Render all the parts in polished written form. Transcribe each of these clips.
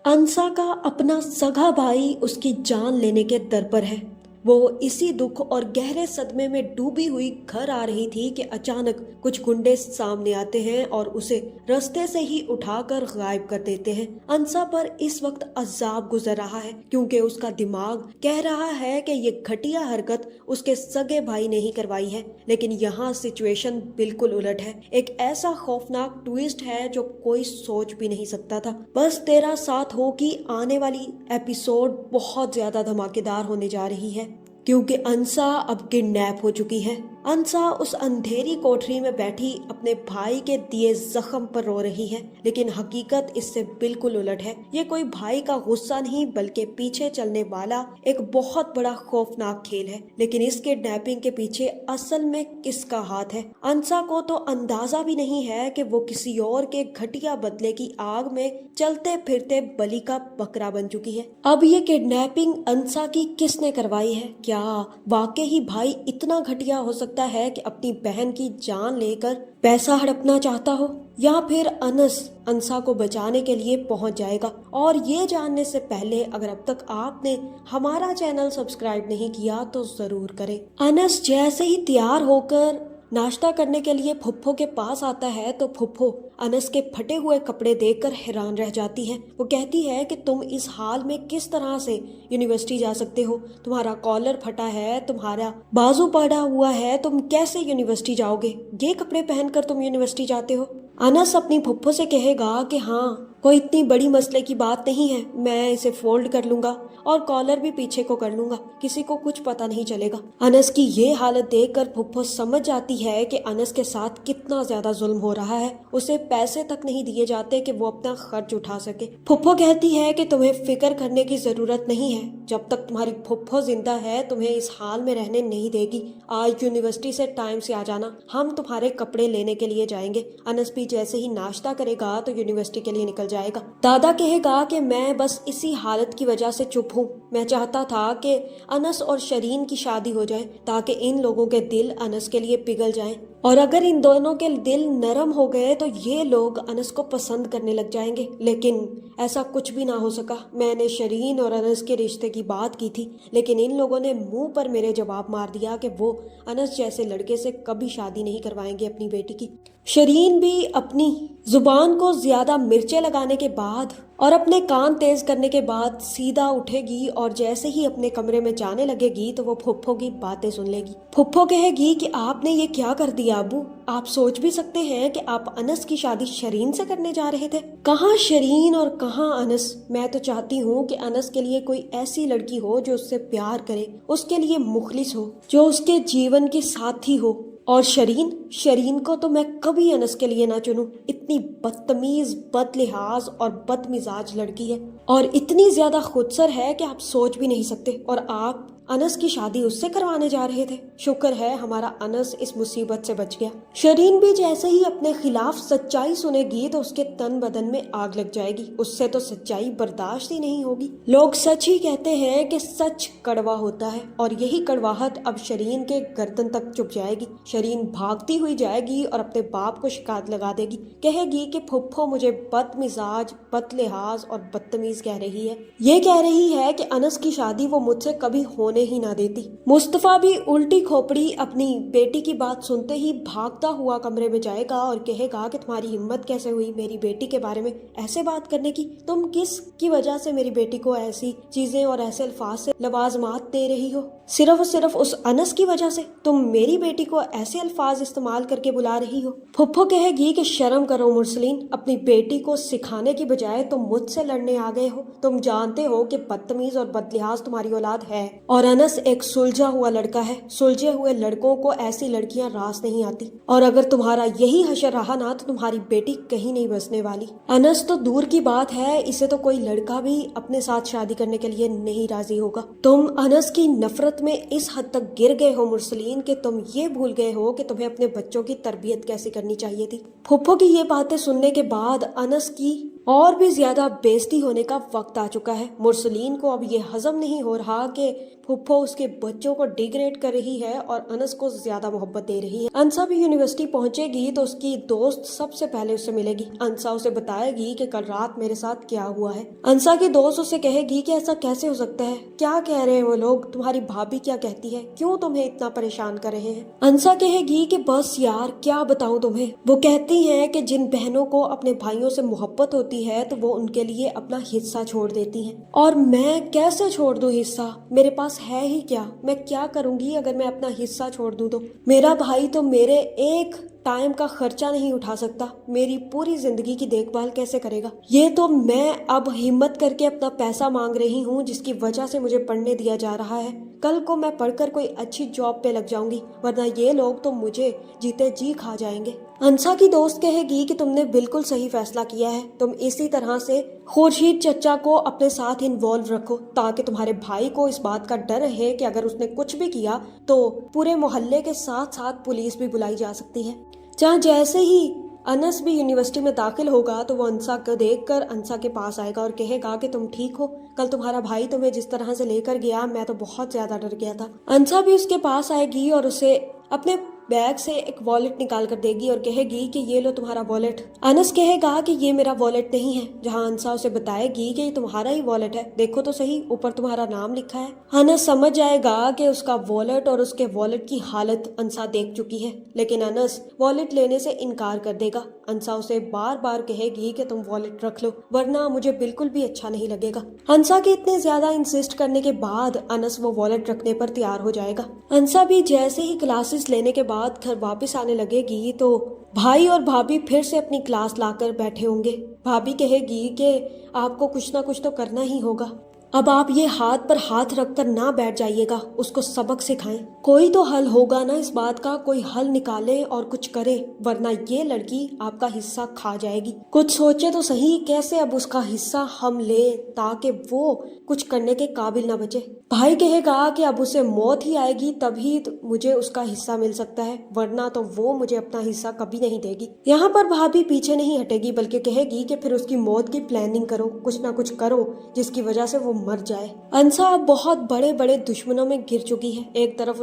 अंसा का अपना सगा भाई उसकी जान लेने के दर पर है। वो इसी दुख और गहरे सदमे में डूबी हुई घर आ रही थी कि अचानक कुछ गुंडे सामने आते हैं और उसे रास्ते से ही उठाकर गायब कर देते हैं। अंसा पर इस वक्त अजाब गुजर रहा है क्योंकि उसका दिमाग कह रहा है कि ये घटिया हरकत उसके सगे भाई ने ही करवाई है, लेकिन यहाँ सिचुएशन बिल्कुल उलट है। एक ऐसा खौफनाक ट्विस्ट है जो कोई सोच भी नहीं सकता था। बस तेरा साथ हो कि आने वाली एपिसोड बहुत ज्यादा धमाकेदार होने जा रही है क्योंकि अंसा अब किडनैप हो चुकी है। अंसा उस अंधेरी कोठरी में बैठी अपने भाई के दिए जख्म पर रो रही है, लेकिन हकीकत इससे बिल्कुल उलट है। ये कोई भाई का गुस्सा नहीं बल्कि पीछे चलने वाला एक बहुत बड़ा खौफनाक खेल है। लेकिन इस किडनैपिंग के पीछे असल में किसका हाथ है? अंसा को तो अंदाजा भी नहीं है कि वो किसी और के घटिया बदले की आग में चलते फिरते बलि का बकरा बन चुकी है। अब ये किडनैपिंग अंसा की किसने करवाई है? क्या वाकई ही भाई इतना घटिया हो सकता है कि अपनी बहन की जान लेकर पैसा हड़पना चाहता हो, या फिर अनस अंसा को बचाने के लिए पहुंच जाएगा? और ये जानने से पहले अगर अब तक आपने हमारा चैनल सब्सक्राइब नहीं किया तो जरूर करें। अनस जैसे ही तैयार होकर नाश्ता करने के लिए फुफ्फो के पास आता है तो फुफ्फो अनस के फटे हुए कपड़े देखकर हैरान रह जाती है। वो कहती है कि तुम इस हाल में किस तरह से यूनिवर्सिटी जा सकते हो? तुम्हारा कॉलर फटा है, तुम्हारा बाजू पड़ा हुआ है, तुम कैसे यूनिवर्सिटी जाओगे? ये कपड़े पहनकर तुम यूनिवर्सिटी जाते हो? अनस अपनी फुफ्फो से कहेगा कि हाँ, कोई इतनी बड़ी मसले की बात नहीं है, मैं इसे फोल्ड कर लूंगा और कॉलर भी पीछे को कर लूंगा, किसी को कुछ पता नहीं चलेगा। अनस की ये हालत देखकर फुफ्फो समझ जाती है कि अनस के साथ कितना ज्यादा जुल्म हो रहा है। उसे पैसे तक नहीं दिए जाते कि वो अपना खर्च उठा सके। फुफ्फो कहती है कि तुम्हें फिक्र करने की जरूरत नहीं है, जब तक तुम्हारी फुफ्फो जिंदा है तुम्हें इस हाल में रहने नहीं देगी। आज यूनिवर्सिटी से टाइम से आ जाना, हम तुम्हारे कपड़े लेने के लिए जाएंगे। अनस भी जैसे ही नाश्ता करेगा तो यूनिवर्सिटी के लिए निकल जाएगा। दादा कहेगा कि मैं बस इसी हालत की वजह से चुप हूँ, मैं चाहता था कि अनस और शरीन की शादी हो जाए ताकि इन लोगों के दिल अनस के लिए पिघल जाएं, और अगर इन दोनों के दिल नरम हो गए तो ये लोग अनस को पसंद करने लग जाएंगे। लेकिन ऐसा कुछ भी ना हो सका। मैंने शरीन और अनस के रिश्ते की बात की थी, लेकिन इन लोगों ने मुंह पर मेरे जवाब मार दिया कि वो अनस जैसे लड़के से कभी शादी नहीं करवाएंगे अपनी बेटी की। शरीन भी अपनी जुबान को ज्यादा मिर्चें लगाने के बाद और अपने कान तेज करने के बाद सीधा उठेगी और जैसे ही अपने कमरे में जाने लगेगी तो वो फुफ्फो की बातें सुन लेगी। फुफ्फो कहेगी कि आपने ये क्या कर दिया अबू? आप सोच भी सकते हैं कि आप अनस की शादी शरीन से करने जा रहे थे। कहाँ शरीन और कहाँ अनस? मैं तो चाहती हूँ कि अनस के लिए कोई ऐसी लड़की हो जो उससे प्यार करे, उसके लिए मुखलिस हो, जो उसके जीवन की साथी हो। और शरीन को तो मैं कभी अनस के लिए ना चुनूं। इतनी बदतमीज, बदलिहाज और बदमिजाज लड़की है और इतनी ज्यादा खुदसर है कि आप सोच भी नहीं सकते। और आप अनस की शादी उससे करवाने जा रहे थे। शुक्र है हमारा अनस इस मुसीबत से बच गया। शरीन भी जैसे ही अपने खिलाफ सच्चाई सुनेगी तो उसके तन बदन में आग लग जाएगी। उससे तो सच्चाई बर्दाश्त ही नहीं होगी। लोग सच ही कहते हैं कि सच कड़वा होता है, और यही कड़वाहट अब शरीन के गर्दन तक चुप जाएगी। शरीन भागती हुई जाएगी और अपने बाप को शिकायत लगा देगी। कहेगी कि फुफ्फो मुझे बदमिजाज, बदलिहाज और बदतमीज कह रही है। ये कह रही है कि अनस की शादी वो मुझसे कभी होने ही ना देती। मुस्तफा भी उल्टी खोपड़ी अपनी बेटी की बात सुनते ही भागता हुआ कमरे में जाएगा और कहेगा कि तुम्हारी हिम्मत कैसे हुई मेरी बेटी के बारे में ऐसे बात करने की? तुम किस की वजह से मेरी बेटी को ऐसी चीजें और ऐसे अल्फाज से लवाजमात दे रही हो? सिर्फ और सिर्फ उस अनस की वजह से तुम मेरी बेटी को ऐसे अल्फाज इस्तेमाल करके बुला रही हो? फुफ्फो कहेगी कि शर्म करो मुरसलीन, अपनी बेटी को सिखाने की बजाय तुम मुझसे लड़ने आ गए हो। तुम जानते हो कि बदतमीज और बदलिहाज तुम्हारी औलाद है और अनस एक सुलझा हुआ लड़का है। सुलझे हुए लड़कों को ऐसी लड़कियां रास नहीं आती, और अगर तुम्हारा यही हशर रहा ना तो तुम्हारी बेटी कहीं नहीं बसने वाली। अनस तो दूर की बात है, इसे तो कोई लड़का भी अपने साथ शादी करने के लिए नहीं राजी होगा। तुम अनस की नफरत में इस हद तक गिर गए हो मुरसलीन कि तुम ये भूल गए हो कि तुम्हें अपने बच्चों की तरबियत कैसे करनी चाहिए थी। फुफ्फो की ये बातें सुनने के बाद अनस की और भी ज्यादा बेइज्जती होने का वक्त आ चुका है। मुरसलीन को अब ये हजम नहीं हो रहा कि फुप्पो उसके बच्चों को डिग्रेड कर रही है और अनस को ज्यादा मोहब्बत दे रही है। अंसा भी यूनिवर्सिटी पहुंचेगी तो उसकी दोस्त सबसे पहले उससे मिलेगी। अंसा उसे बताएगी कि कल रात मेरे साथ क्या हुआ है। अंसा की दोस्त उससे कहेगी कि ऐसा कैसे हो सकता है, क्या कह रहे हैं वो लोग, तुम्हारी भाभी क्या कहती है, क्यों तुम्हें इतना परेशान कर रहे हैं। अंसा कहेगी कि बस यार क्या बताऊं तुम्हें। वो कहती है कि जिन बहनों को अपने भाइयों से मोहब्बत होती है तो वो उनके लिए अपना हिस्सा छोड़ देती हैं, और मैं कैसे छोड़ दूं हिस्सा, मेरे पास है ही क्या, मैं क्या करूंगी अगर मैं अपना हिस्सा छोड़ दूं तो। मेरा भाई तो मेरे एक टाइम का खर्चा नहीं उठा सकता, मेरी पूरी जिंदगी की देखभाल कैसे करेगा। ये तो मैं अब हिम्मत करके अपना पैसा मांग रही हूँ जिसकी वजह से मुझे पढ़ने दिया जा रहा है। कल को मैं पढ़कर कोई अच्छी जॉब पे लग जाऊंगी, वरना ये लोग तो मुझे जीते जी खा जाएंगे। अंसा की दोस्त कहेगी कि तुमने बिल्कुल सही फैसला किया है, तुम इसी तरह से खुर्शीद चचा को अपने साथ इन्वॉल्व रखो ताकि तुम्हारे भाई को इस बात का डर है कि अगर उसने कुछ भी किया तो पूरे मोहल्ले के साथ साथ पुलिस भी बुलाई जा सकती है। जहाँ जैसे ही अनस भी यूनिवर्सिटी में दाखिल होगा तो वो अंसा को देखकर अंसा के पास आएगा और कहेगा कि तुम ठीक हो, कल तुम्हारा भाई तुम्हें जिस तरह से लेकर गया मैं तो बहुत ज्यादा डर गया था। अंसा भी उसके पास आएगी और उसे अपने बैग से एक वॉलेट निकाल कर देगी और कहेगी कि ये लो तुम्हारा वॉलेट। अनस कहेगा कि ये मेरा वॉलेट नहीं है, जहां अंसा उसे बताएगी कि ये तुम्हारा ही वॉलेट है, देखो तो सही ऊपर तुम्हारा नाम लिखा है। अनस समझ जाएगा कि उसका वॉलेट और उसके वॉलेट की हालत अंसा देख चुकी है, लेकिन अनस वॉलेट लेने से इनकार कर देगा। अंसा उसे बार बार कहेगी कि तुम वॉलेट रख लो वरना मुझे बिल्कुल भी अच्छा नहीं लगेगा। अंसा के इतने ज्यादा इंसिस्ट करने के बाद अनस वो वॉलेट रखने पर तैयार हो जाएगा। अंसा भी जैसे ही क्लासेस लेने के बाद घर वापस आने लगेगी तो भाई और भाभी फिर से अपनी क्लास लाकर बैठे होंगे। भाभी कहेगी कि आपको कुछ ना कुछ तो करना ही होगा, अब आप ये हाथ पर हाथ रखकर ना बैठ जाइएगा, उसको सबक सिखाएं। कोई तो हल होगा ना इस बात का, कोई हल निकाले और कुछ करे, वरना ये लड़की आपका हिस्सा खा जाएगी। कुछ सोचे तो सही कैसे अब उसका हिस्सा हम ले ताकि वो कुछ करने के काबिल ना बचे। भाई कहेगा कि अब उसे मौत ही आएगी तभी तो मुझे उसका हिस्सा मिल सकता है, वरना तो वो मुझे अपना हिस्सा कभी नहीं देगी। यहाँ पर भाभी पीछे नहीं हटेगी बल्कि कहेगी कि फिर उसकी मौत की प्लानिंग करो, कुछ ना कुछ करो जिसकी वजह से वो मर जाए। अंसा अब बहुत बड़े बड़े दुश्मनों में गिर चुकी है, एक तरफ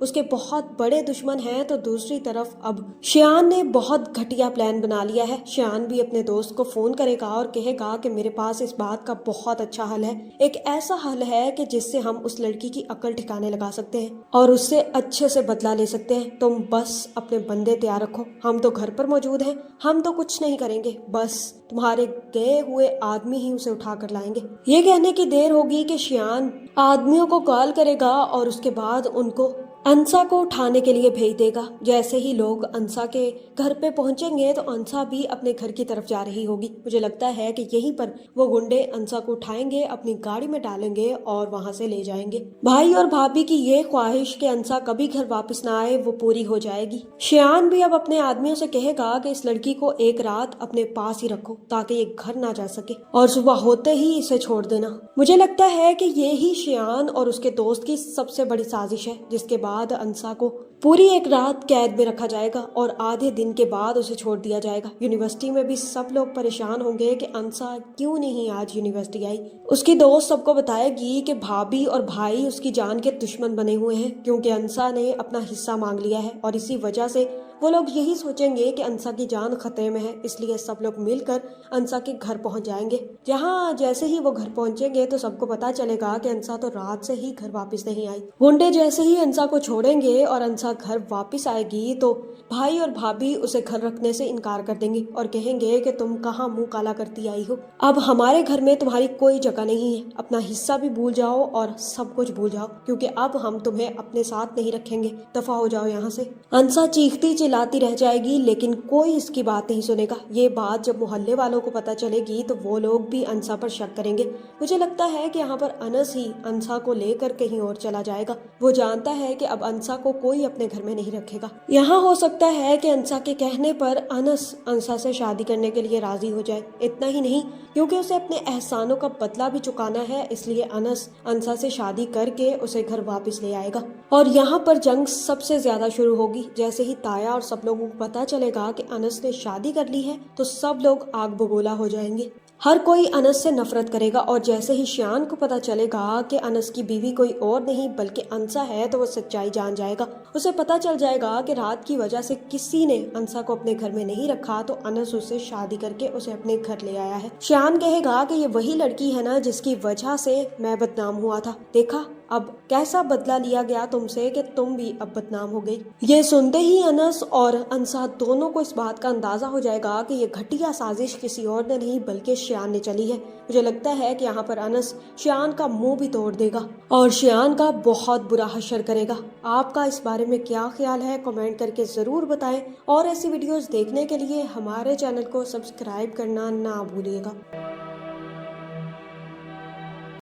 उसके बहुत बड़े दुश्मन हैं तो दूसरी तरफ अब शियान ने बहुत घटिया प्लान बना लिया है। शियान भी अपने दोस्त को फोन करेगा और कहेगा कि मेरे पास इस बात का बहुत अच्छा हल है, एक ऐसा हल है कि जिससे हम उस लड़की की अकल ठिकाने लगा सकते हैं और उससे अच्छे से बदला ले सकते हैं। तुम बस अपने बंदे तैयार रखो, हम तो घर पर मौजूद हैं, हम तो कुछ नहीं करेंगे, बस तुम्हारे गए हुए आदमी ही उसे उठा कर लाएंगे। ये कहने की देर होगी कि शियान आदमियों को कॉल करेगा और उसके बाद उनको अंसा को उठाने के लिए भेज देगा। जैसे ही लोग अंसा के घर पे पहुंचेंगे तो अंसा भी अपने घर की तरफ जा रही होगी। मुझे लगता है कि यहीं पर वो गुंडे अंसा को उठाएंगे, अपनी गाड़ी में डालेंगे और वहां से ले जाएंगे। भाई और भाभी की ये ख्वाहिश कि अंसा कभी घर वापस ना आए वो पूरी हो जाएगी। शियान भी अब अपने आदमियों से कहेगा कि इस लड़की को एक रात अपने पास ही रखो ताकि ये घर ना जा सके और सुबह होते ही इसे छोड़ देना। मुझे लगता है कि ये ही शियान और उसके दोस्त की सबसे बड़ी साजिश है, जिसके बाद अंसा को पूरी एक रात कैद में रखा जाएगा और आधे दिन के बाद उसे छोड़ दिया जाएगा। यूनिवर्सिटी में भी सब लोग परेशान होंगे कि अंसा क्यों नहीं आज यूनिवर्सिटी आई। उसकी दोस्त सबको बताएगी कि भाभी और भाई उसकी जान के दुश्मन बने हुए हैं क्योंकि अंसा ने अपना हिस्सा मांग लिया है और इसी वजह से वो लोग यही सोचेंगे कि अंसा की जान खतरे में है, इसलिए सब लोग मिलकर अंसा के घर पहुंच जाएंगे। जहां जैसे ही वो घर पहुंचेंगे तो सबको पता चलेगा कि अंसा तो रात से ही घर वापस नहीं आई। गुंडे जैसे ही अंसा को छोड़ेंगे और अंसा घर वापस आएगी तो भाई और भाभी उसे घर रखने से इनकार कर देंगे और कहेंगे कि तुम कहाँ मुंह काला करती आई हो, अब हमारे घर में तुम्हारी कोई जगह नहीं है, अपना हिस्सा भी भूल जाओ और सब कुछ भूल जाओ क्योंकि अब हम तुम्हें अपने साथ नहीं रखेंगे, दफा हो जाओ यहाँ से। अंसा चीखती चिल्लाती रह जाएगी लेकिन कोई इसकी बात नहीं सुनेगा। ये बात जब मोहल्ले वालों को पता चलेगी तो वो लोग भी अंसा पर शक करेंगे। मुझे लगता है कि यहाँ पर अनस ही अंसा को लेकर कहीं और चला जाएगा। वो जानता है कि अब अंसा को कोई अपने घर में नहीं रखेगा। यहाँ हो सकता है कि अंसा के कहने पर अनस अंसा से शादी करने के लिए राजी हो जाए। इतना ही नहीं, क्योंकि उसे अपने एहसानों का बदला भी चुकाना है, इसलिए अनस अंसा से शादी करके उसे घर वापस ले आएगा। और यहाँ पर जंग सबसे ज्यादा शुरू होगी। जैसे ही ताया और सब लोगों को पता चलेगा कि अनस ने शादी कर ली है तो सब लोग आग बबूला हो जाएंगे। हर कोई अनस से नफरत करेगा और जैसे ही शियान को पता चलेगा कि अनस की बीवी कोई और नहीं बल्कि अंसा है तो वो सच्चाई जान जाएगा। उसे पता चल जाएगा कि रात की वजह से किसी ने अंसा को अपने घर में नहीं रखा तो अनस उससे शादी करके उसे अपने घर ले आया है। शियान कहेगा कि ये वही लड़की है ना जिसकी वजह से मैं बदनाम हुआ था, देखा अब कैसा बदला लिया गया तुमसे कि तुम भी अब बदनाम हो गई। ये सुनते ही अनस और अंसा दोनों को इस बात का अंदाजा हो जाएगा कि ये घटिया साजिश किसी और ने नहीं बल्कि शियान ने चली है। मुझे लगता है कि यहाँ पर अनस शियान का मुंह भी तोड़ देगा और शियान का बहुत बुरा हश्र करेगा। आपका इस बारे में क्या ख्याल है कमेंट करके जरूर बताएं और ऐसी वीडियोस देखने के लिए हमारे चैनल को सब्सक्राइब करना ना भूलिएगा।